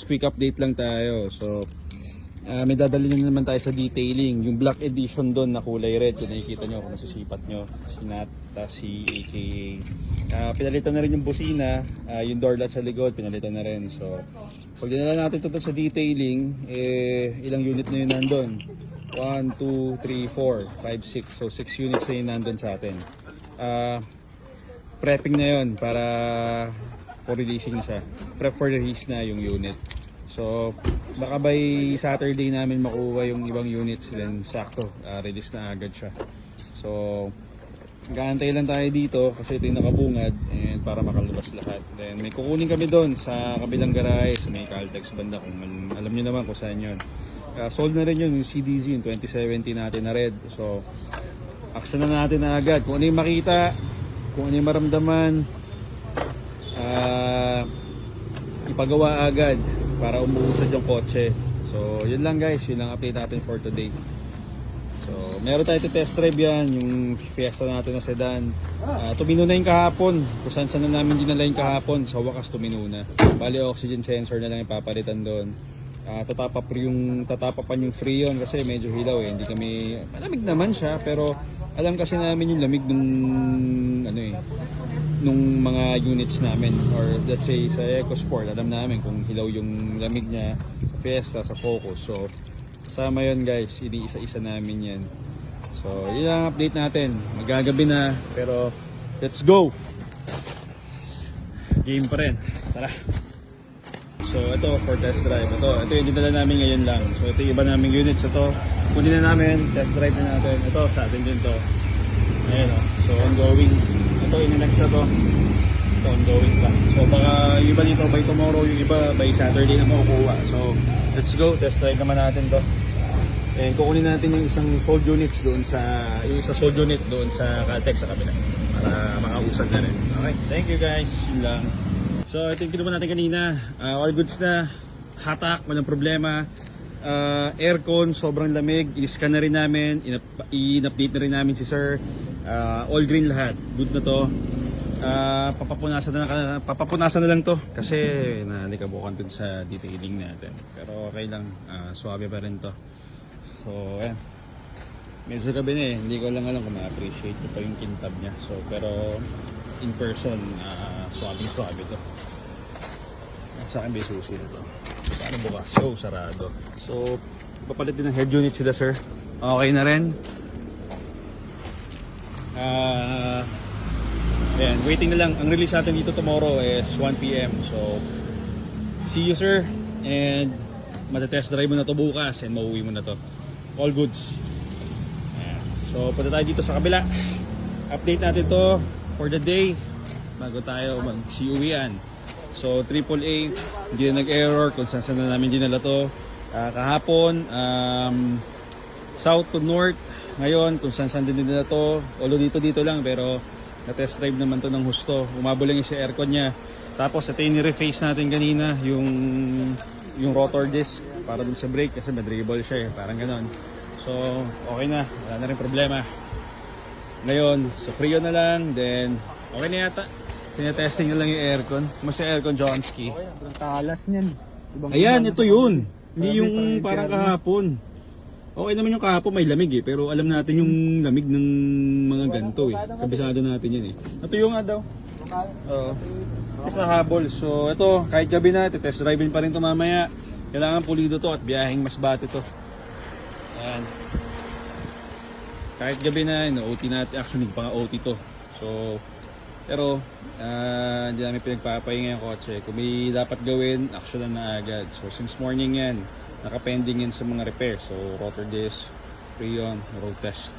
Quick update lang tayo. So, may dadali na naman tayo sa detailing. Yung black edition doon na kulay red. Kung nakikita nyo, kung nasisipat nyo. Si Nat, si AKA. Pinalitan na rin yung busina. Yung door latch sa likod, pinalitan na rin. So, pag dinala natin ito sa detailing, ilang unit na yun nandun? 1, 2, 3, 4, 5, 6. So, 6 units na yun nandun sa atin. Prepping na yun para for releasing na siya. Prep for release na yung unit. So, baka by Saturday namin makuha yung ibang units, then sakto, release na agad siya. So, gaantay lang tayo dito kasi ito yung nakabungad and para makalabas lahat. Then may kukunin kami doon sa kabilang garahe, sa may Caltex banda, kung alam nyo naman kung saan yun. Sold na rin yun, yung CDZ, yung 2017 natin na red. So, action na natin na agad. Kung ano yung makita, kung ano yung maramdaman, ipagawa agad para umuusad yung kotse. So, yun lang guys, yun lang update natin for today. So, meron tayo test drive yan, yung Fiesta natin na sedan. Tumino na yung kahapon, kung saan na namin dinala yung kahapon, sa wakas tumino na. Bali, oxygen sensor na lang ipapalitan doon. Tatapapan yung freon kasi medyo hilaw eh. Hindi kami, malamig naman siya, pero alam kasi namin yung lamig nung mga units namin, or let's say sa EcoSport, alam namin kung hilaw yung lamig niya sa Fiesta, sa Focus. So kasama yun guys, isa-isa namin yan. So yun ang update natin, magagabi na, pero let's go, game pa rin, tara. So ito for test drive, ito yung dinala namin ngayon lang. So ito yung iba naming units, ito kunin na namin, test drive na natin. Ito sa atin din to, ayan o, so ongoing. Ito in-next na to, ito ongoing pa. So baka yung iba dito by tomorrow, yung iba by Saturday na makukuha. So let's go, test drive naman natin to. And kukunin natin yung isang sold units doon sa, yung isa sold unit doon sa Caltex sa kabila para makausad na rin. Okay, thank you guys, yun lang. So ito yung kinuha natin kanina, all goods na, hatak, walang problema. Aircon, sobrang lamig, in-scan na rin namin, in-update na rin namin si sir. All green lahat, good na to. Papapunasan na lang to kasi nalikabukan dun sa detailing natin, pero okay lang, suabe pa rin to. So ayan, medyo gabi na eh, hindi ko lang alam kung ma-appreciate ko pa yung kintab nya. So pero in person, suabe to. Sa akin may susi na to. Paano bukas? So sarado. So papalit din ng head unit sila sir, okay na rin. Ayan, waiting na lang. Ang release natin dito tomorrow is 1 PM. So see you sir, and matetest drive mo na to bukas and mauwi mo na to. All goods. Ayan. So punta tayo dito sa kabila, update natin to for the day bago tayo mag-CUWian. So AAA, hindi na nag-error kung saan na namin dinala to. Kahapon, south to north. Ngayon, kung saan din dinala to. Although dito lang, pero na-test drive naman to ng husto. Umabo lang yung si aircon niya. Tapos ito yung ni-reface natin kanina, yung rotor disc para dun sa brake kasi madribble siya eh, parang ganon. So okay na, wala na rin problema. Ngayon, sa Freon na lang, then okay na yata. Tinetesting na lang yung aircon. Mas yung aircon Johnski. Okay, ang talas niyan. Ayan, ito yun. Hindi yung parang kahapon. Okay naman yung kahapon, may lamig eh. Pero alam natin yung lamig ng mga ganito eh. Kabisado natin yan eh. Ito yung nga daw. Oo. Sa habol. So ito, kahit gabi na, test drive-in pa rin ito mamaya. Kailangan pulido to at biyaheng Masbate to. Ayan. Kahit gabi na, OT natin. Actually, pang-OT to. So, pero hindi namin pinagpapahinga yung kotse. Kung may dapat gawin, action na agad. So since morning yan, nakapending yan sa mga repair. So rotor disc, freon, road test,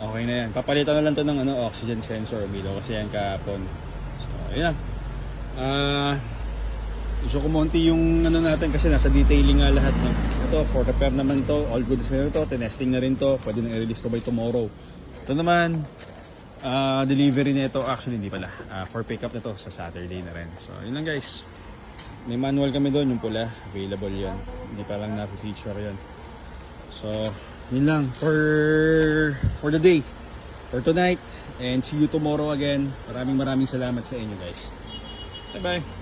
okay na yan. Papalitan na lang to ng oxygen sensor, umilaw kasi yan kahapon. So yun lang. Gusto ko monti yung natin kasi nasa detailing nga lahat, no? Ito for repair naman to, all goods na ito, tinesting na rin to, pwede na i-release to by tomorrow. Ito naman, delivery na ito, actually hindi pala, for pickup na to sa Saturday na rin. So yun lang guys, may manual kami doon, yung pula, available yun, hindi pa lang na-feature yun. So yun lang for the day, for tonight, and see you tomorrow again. Maraming salamat sa inyo guys. Bye bye.